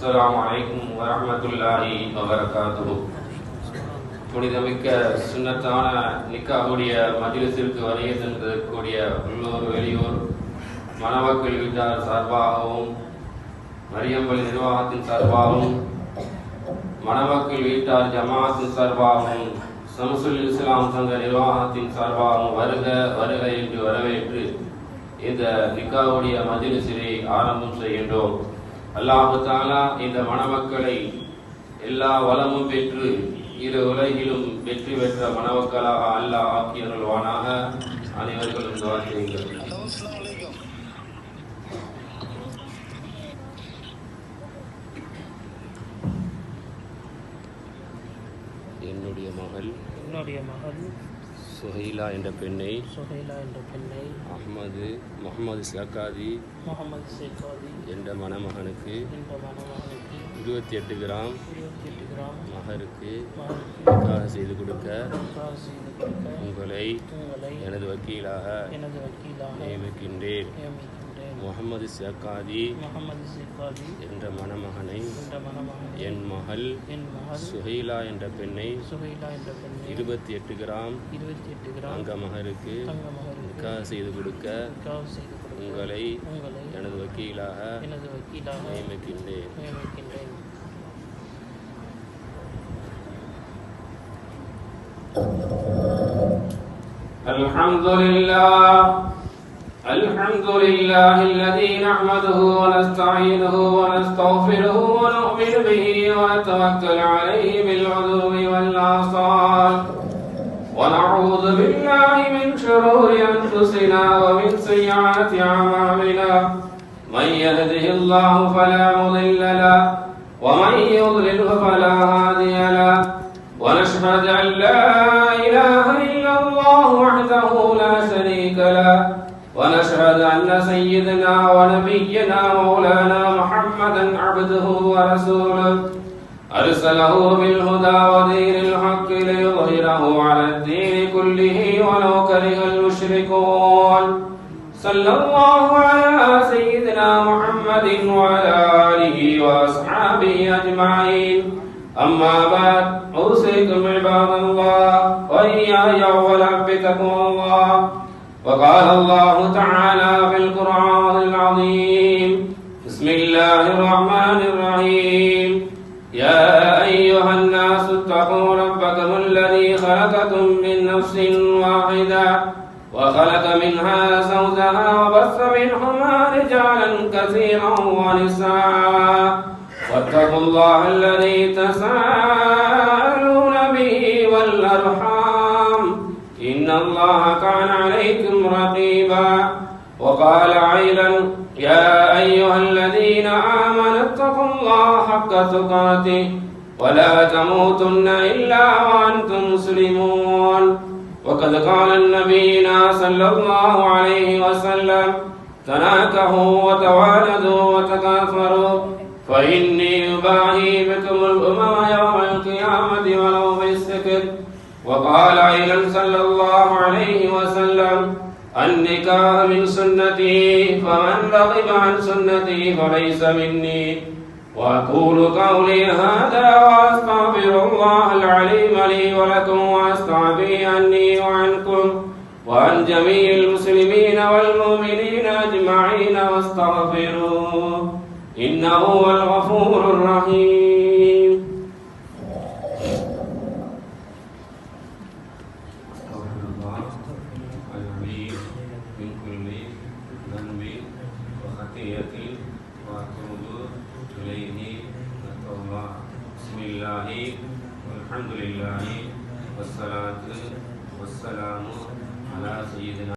அஸ்ஸலாமு அலைக்கும் வரஹ்மத்துல்லாஹி வபரகாத்துஹு. புனிதமிக்க சுன்னத்தான நிக்காஹுடைய மஜ்லிஸிற்கு வருகை தந்திருக்கக்கூடிய உள்ளூர் வெளியூர் மணமக்கள் வீட்டார் சார்பாகவும் மரியம்பள்ளி நிர்வாகத்தின் சார்பாகவும் மணமக்கள் வீட்டார் ஜமாஅத்தின் சார்பாகவும் சம்சுல் இஸ்லாம் சங்க நிர்வாகத்தின் சார்பாகவும் வருக வருக என்று வரவேற்று இந்த நிக்காஹுடைய மஜ்லிஸினை ஆரம்பம் செய்கின்றோம். அல்லாஹு தஆலா இந்த மணமக்களை எல்லா வளமும் பெற்று இரு உலகிலும் வெற்றி பெற்ற மணமக்களாக அல்லாஹ் ஆக்கியருள்வானாக. அனைவர்களும் துஆ செய்யுங்கள். என்னுடைய மகள் சுஹைலா என்ற பெண்ணை முகமது சேக்காதி என்ற மணமகனுக்கு 28 கிராம் மகருக்கு நிக்காஹ் செய்து கொடுக்க உங்களை எனது வக்கீலாக நியமிக்கின்றேன். முகமது சேக்காதி என்ற மணமகனை என் மகள் சுஹைலா என்ற பெண்ணை 28 கிராம் தங்க மகருக்கு நிக்காஹ் செய்து கொடுக்க உங்களை எனது வக்கீலாக நியமிக்கின்றேன். الحمد لله الذي نحمده ونستعينه ونستغفره ونؤمن به ونتوكل عليه بالغدو والآصال ونعوذ بالله من شرور أنفسنا ومن سيئات أعمالنا. من يهده الله فلا مضل له ومن يضلله فلا هادي له. ونشهد أن لا إله إلا الله وحده لا شريك له. ونشهد أن سيدنا ونبينا مولانا محمدا عبده ورسوله أرسله بالهدى ودين الحق ليظهره على الدين كله ولو كره المشركون. صلى الله على سيدنا محمد وعلى آله وأصحابه أجمعين. أما بعد، أوصيكم عباد الله وإياي أولا بتقوى الله. وقال الله تعالى في القرآن العظيم: بسم الله الرحمن الرحيم. يا أيها الناس اتقوا ربكم الذي خلقكم من نفس واحدة وخلق منها زوجها وبث منهما رجالا كثيرا ونساء واتقوا الله الذي تساءلون به والأرحام إن الله كان عليكم رقيبا. وقال أيضا: يا أيها الذين آمنوا اتقوا الله حق تقاته ولا تموتن إلا وأنتم مسلمون. وقد قال نبينا صلى الله عليه وسلم: تناكحوا وتوالدوا وتكاثروا فإني أباهي بكم الأمم يوم القيامة ولو بالسكت. وقال أيضا صلى الله عليه وسلم: النكاح من سنتي فمن رغب عن سنتي فليس مني. وأقول قولي هذا وأستغفر الله العليم لي ولكم وأستعفي عني وعنكم وعن جميع المسلمين والمؤمنين أجمعين واستغفروه إنه هو الغفور الرحيم. الحمد لله والصلاة والسلام على سيدنا